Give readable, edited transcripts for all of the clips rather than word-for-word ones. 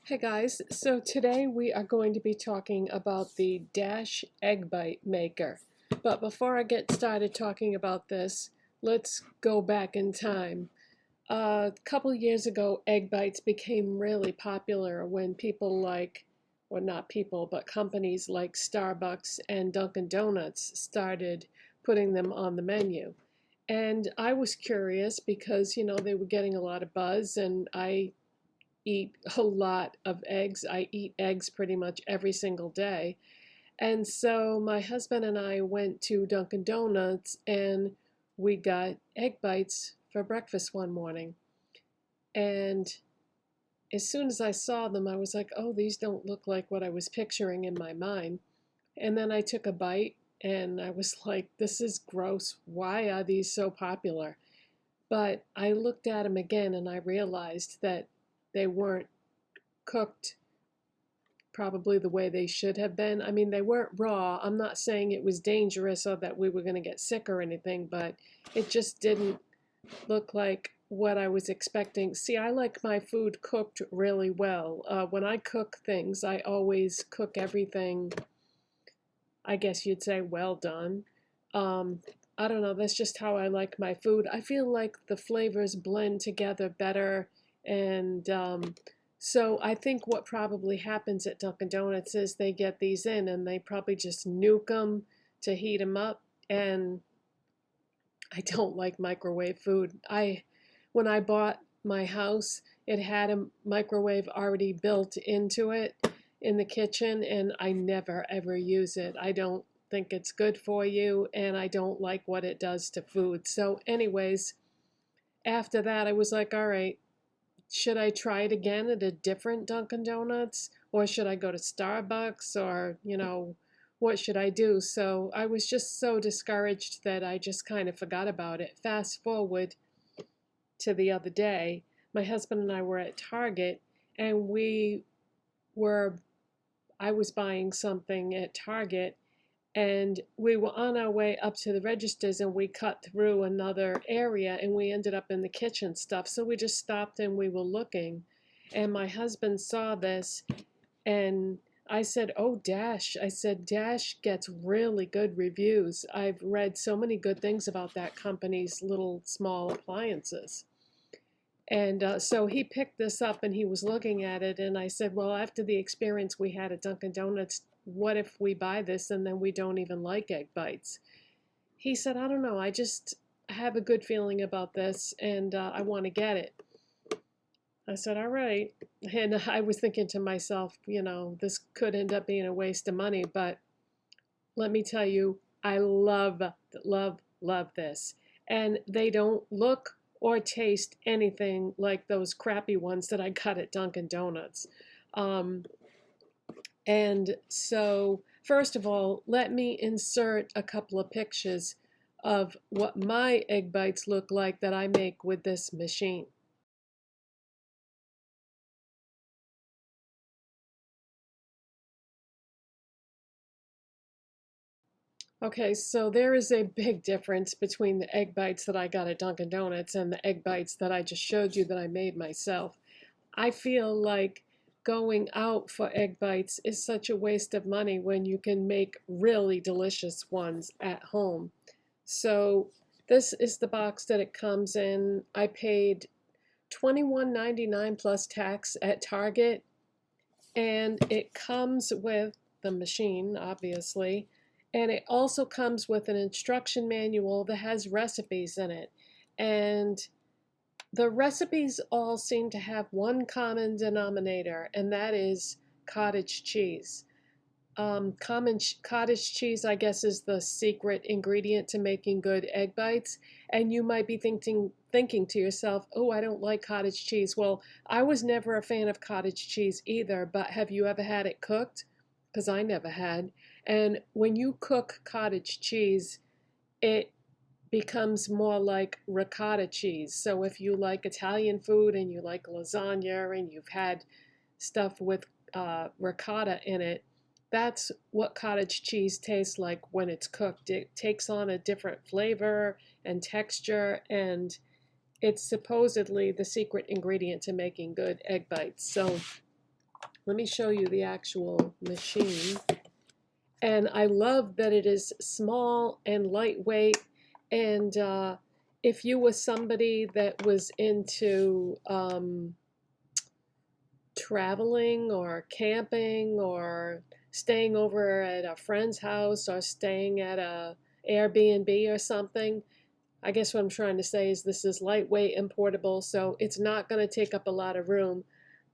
Hey guys, so today we are going to be talking about the Dash Egg Bite Maker. But before I get started talking about this, let's go back in time. A couple years ago, egg bites became really popular when people like, or not people, but companies like Starbucks and Dunkin' Donuts started putting them on the menu. And I was curious because, they were getting a lot of buzz, and I eat a lot of eggs. I eat eggs pretty much every single day. And so my husband and I went to Dunkin' Donuts and we got egg bites for breakfast one morning. And as soon as I saw them, I was like, oh, these don't look like what I was picturing in my mind. And then I took a bite and I was like, this is gross. Why are these so popular? But I looked at them again and I realized that they weren't cooked probably the way they should have been. I mean, they weren't raw. I'm not saying it was dangerous or that we were going to get sick or anything, but it just didn't look like what I was expecting. See, I like my food cooked really well. When I cook things, I always cook everything, I guess you'd say, well done. Um, I don't know, that's just how I like my food. I feel like the flavors blend together better and so I think what probably happens at Dunkin' Donuts is they get these in and they probably just nuke them to heat them up. And I don't like microwave food. When I bought my house, it had a microwave already built into it in the kitchen, and I never ever use it. I don't think it's good for you, and I don't like what it does to food. So, anyways, after that, I was like, all right, should I try it again at a different Dunkin' Donuts? Or should I go to Starbucks? Or, what should I do? So I was just so discouraged that I just kind of forgot about it. Fast forward to the other day, my husband and I were at Target and were, I was buying something at Target and we were on our way up to the registers and we cut through another area and we ended up in the kitchen stuff. So we just stopped and we were looking. And my husband saw this and I said, oh, Dash. I said, Dash gets really good reviews. I've read so many good things about that company's little small appliances. And so he picked this up and he was looking at it. And I said, well, after the experience we had at Dunkin' Donuts, what if we buy this and then we don't even like egg bites? He said, I don't know. I just have a good feeling about this and I want to get it. I said, all right. And I was thinking to myself, this could end up being a waste of money. But let me tell you, I love, love, love this. And they don't look or taste anything like those crappy ones that I got at Dunkin' Donuts. Um, and so, first of all, let me insert a couple of pictures of what my egg bites look like that I make with this machine. Okay, so there is a big difference between the egg bites that I got at Dunkin' Donuts and the egg bites that I just showed you that I made myself. I feel like going out for egg bites is such a waste of money when you can make really delicious ones at home. So this is the box that it comes in. I paid $21.99 plus tax at Target, and it comes with the machine, obviously, and it also comes with an instruction manual that has recipes in it. And the recipes all seem to have one common denominator, and that is cottage cheese. Cottage cheese, I guess, is the secret ingredient to making good egg bites. And you might be thinking to yourself, "Oh, I don't like cottage cheese." Well, I was never a fan of cottage cheese either, but have you ever had it cooked? Because I never had. And when you cook cottage cheese, it becomes more like ricotta cheese. So if you like Italian food and you like lasagna and you've had stuff with ricotta in it, that's what cottage cheese tastes like when it's cooked. It takes on a different flavor and texture, and it's supposedly the secret ingredient to making good egg bites. So Let me show you the actual machine. And I love that it is small and lightweight. And if you were somebody that was into traveling or camping or staying over at a friend's house or staying at a Airbnb or something, I guess what I'm trying to say is this is lightweight and portable, so it's not going to take up a lot of room.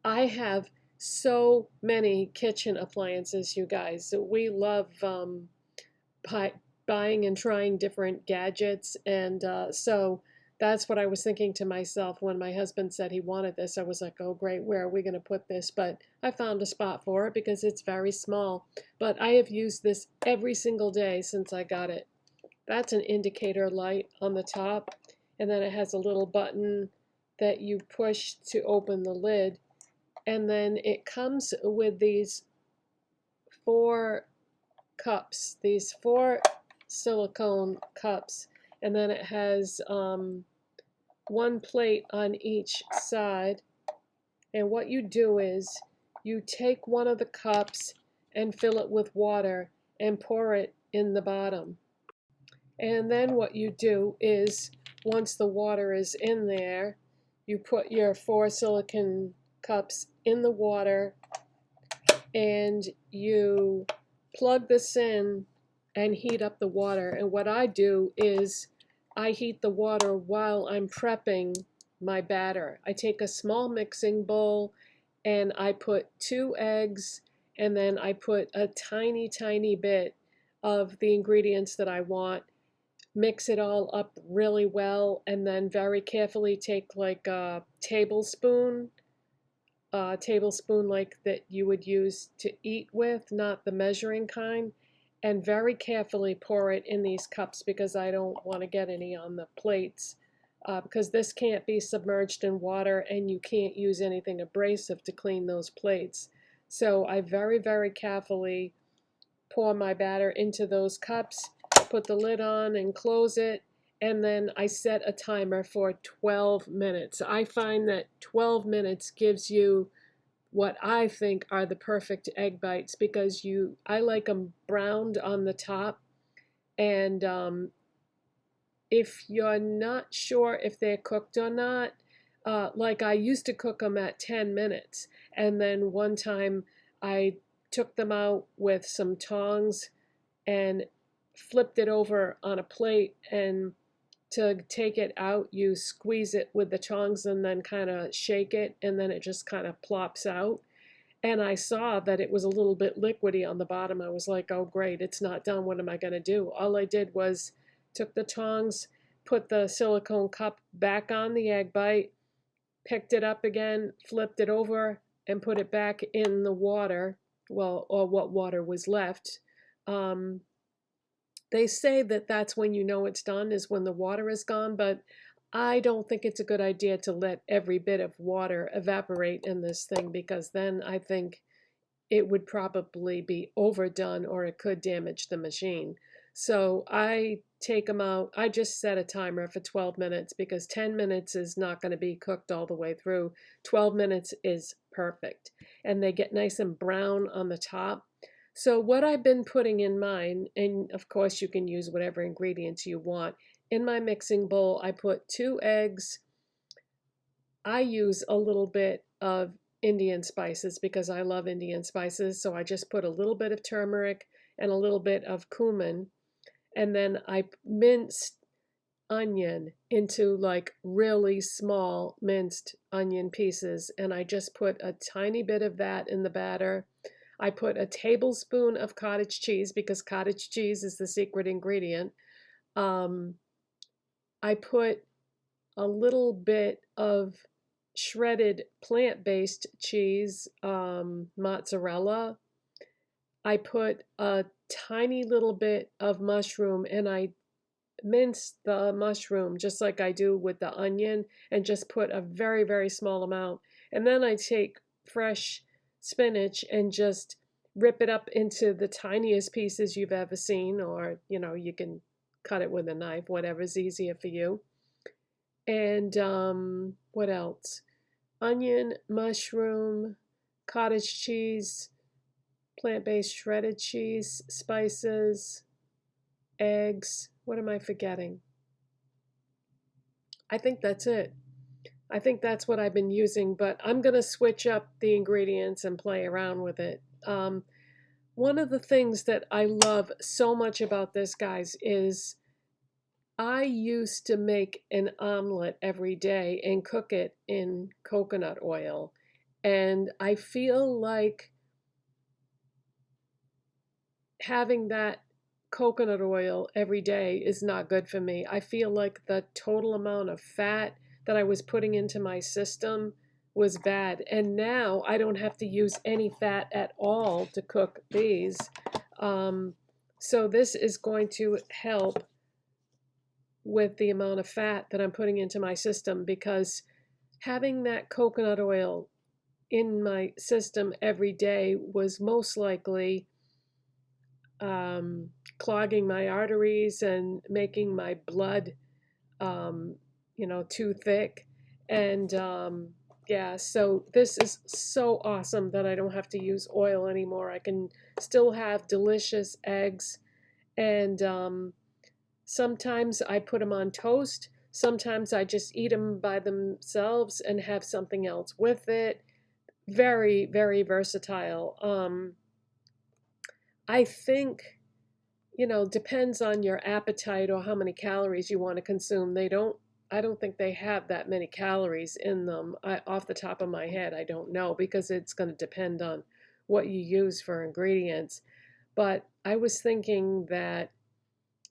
I have so many kitchen appliances, you guys. We love buy, buying and trying different gadgets, and so that's what I was thinking to myself when my husband said he wanted this. I was like, oh great, where are we going to put this? But I found a spot for it because it's very small. But I have used this every single day since I got it. That's an indicator light on the top, and then it has a little button that you push to open the lid, and then it comes with these 4 cups, these 4 silicone cups, and then it has 1 plate on each side. And what you do is you take one of the cups and fill it with water and pour it in the bottom. And then what you do is, once the water is in there, you put your 4 silicone cups in the water and you plug this in and heat up the water. And what I do is I heat the water while I'm prepping my batter. I take a small mixing bowl and I put 2 eggs, and then I put a tiny, tiny bit of the ingredients that I want, mix it all up really well, and then very carefully take like a tablespoon like that you would use to eat with, not the measuring kind, and very carefully pour it in these cups because I don't want to get any on the plates, because this can't be submerged in water and you can't use anything abrasive to clean those plates. So I very, very carefully pour my batter into those cups, put the lid on and close it, and then I set a timer for 12 minutes. I find that 12 minutes gives you what I think are the perfect egg bites because I like them browned on the top, and if you're not sure if they're cooked or not, like I used to cook them at 10 minutes, and then one time I took them out with some tongs and flipped it over on a plate, and to take it out you squeeze it with the tongs and then kind of shake it, and then it just kind of plops out. And I saw that it was a little bit liquidy on the bottom. I was like, oh great, it's not done. What am I going to do? All I did was took the tongs, put the silicone cup back on the egg bite, picked it up again, flipped it over, and put it back in the water, well, or what water was left. Um, they say that that's when you know it's done, is when the water is gone, but I don't think it's a good idea to let every bit of water evaporate in this thing, because then I think it would probably be overdone or it could damage the machine. So I take them out. I just set a timer for 12 minutes because 10 minutes is not going to be cooked all the way through. 12 minutes is perfect. And they get nice and brown on the top. So what I've been putting in mine, and of course you can use whatever ingredients you want. In my mixing bowl, I put 2 eggs. I use a little bit of Indian spices because I love Indian spices. So I just put a little bit of turmeric and a little bit of cumin. And then I minced onion into like really small minced onion pieces. And I just put a tiny bit of that in the batter. I put a tablespoon of cottage cheese because cottage cheese is the secret ingredient. Um, I put a little bit of shredded plant-based cheese, mozzarella. I put a tiny little bit of mushroom, and I mince the mushroom just like I do with the onion, and just put a very, very small amount. And then I take fresh spinach and just rip it up into the tiniest pieces you've ever seen, or you can cut it with a knife, whatever's easier for you. And what else? Onion, mushroom, cottage cheese, plant-based shredded cheese, spices, eggs. What am I forgetting? I think that's it. I think that's what I've been using, but I'm going to switch up the ingredients and play around with it. One of the things that I love so much about this, guys, is I used to make an omelet every day and cook it in coconut oil. And I feel like having that coconut oil every day is not good for me. I feel like the total amount of fat that I was putting into my system was bad. And now I don't have to use any fat at all to cook these. So this is going to help with the amount of fat that I'm putting into my system, because having that coconut oil in my system every day was most likely clogging my arteries and making my blood, too thick. And yeah, so this is so awesome that I don't have to use oil anymore. I can still have delicious eggs. And sometimes I put them on toast. Sometimes I just eat them by themselves and have something else with it. Very, very versatile. I think, depends on your appetite or how many calories you want to consume. I don't think they have that many calories in them. Off the top of my head, I don't know, because it's going to depend on what you use for ingredients. But I was thinking that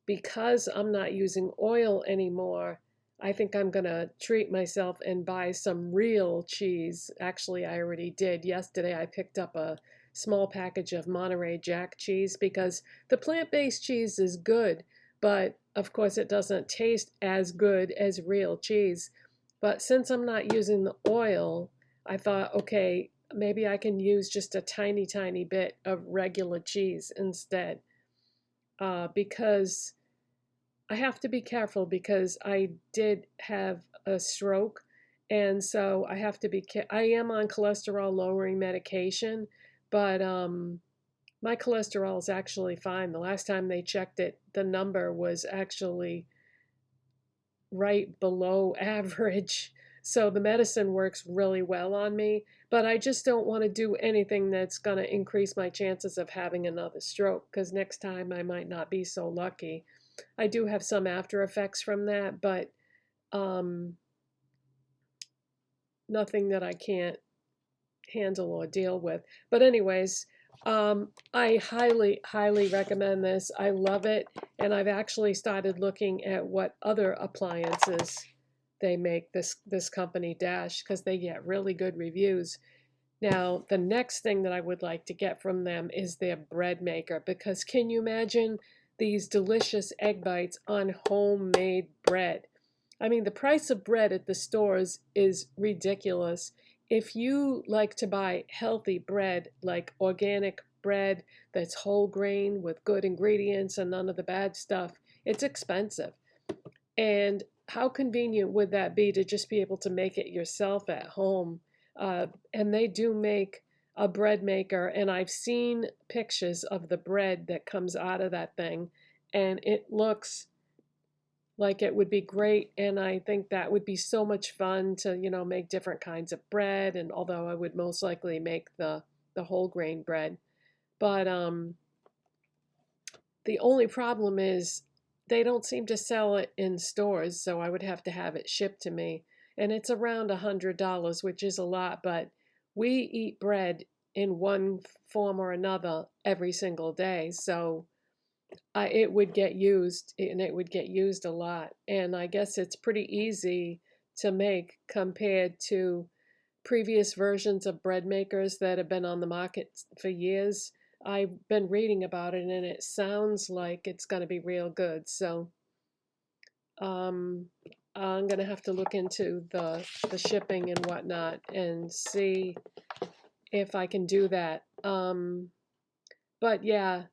because I'm not using oil anymore, I think I'm going to treat myself and buy some real cheese. Actually, I already did. Yesterday, I picked up a small package of Monterey Jack cheese, because the plant-based cheese is good, but of course it doesn't taste as good as real cheese. But since I'm not using the oil, I thought, okay, maybe I can use just a tiny, tiny bit of regular cheese instead, because I have to be careful, because I did have a stroke, and so I have to be. I am on cholesterol lowering medication, but my cholesterol is actually fine. The last time they checked it, the number was actually right below average. So the medicine works really well on me, but I just don't want to do anything that's going to increase my chances of having another stroke, because next time I might not be so lucky. I do have some after effects from that, but um, nothing that I can't handle or deal with. But anyways, I highly, highly recommend this. I love it, and I've actually started looking at what other appliances they make, this company Dash, because they get really good reviews. Now, the next thing that I would like to get from them is their bread maker, because can you imagine these delicious egg bites on homemade bread? I mean, the price of bread at the stores is ridiculous. If you like to buy healthy bread, like organic bread that's whole grain with good ingredients and none of the bad stuff, it's expensive. And how convenient would that be to just be able to make it yourself at home? And they do make a bread maker, and I've seen pictures of the bread that comes out of that thing, and it looks like it would be great. And I think that would be so much fun to, make different kinds of bread. And although I would most likely make the whole grain bread, but the only problem is they don't seem to sell it in stores, so I would have to have it shipped to me. And it's around $100, which is a lot, but we eat bread in one form or another every single day. So it would get used, and it would get used a lot. And I guess it's pretty easy to make compared to previous versions of bread makers that have been on the market for years. I've been reading about it, and it sounds like it's going to be real good. So um, I'm going to have to look into the shipping and whatnot and see if I can do that. But yeah,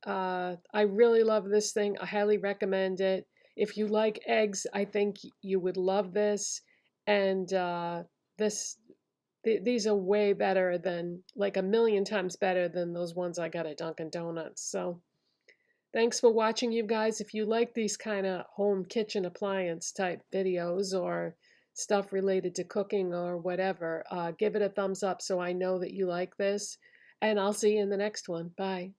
I really love this thing. I highly recommend it. If you like eggs, I think you would love this. And this these are way better than, like a million times better than those ones I got at Dunkin' Donuts. So thanks for watching, you guys. If you like these kind of home kitchen appliance type videos or stuff related to cooking or whatever, give it a thumbs up so I know that you like this. And I'll see you in the next one. Bye.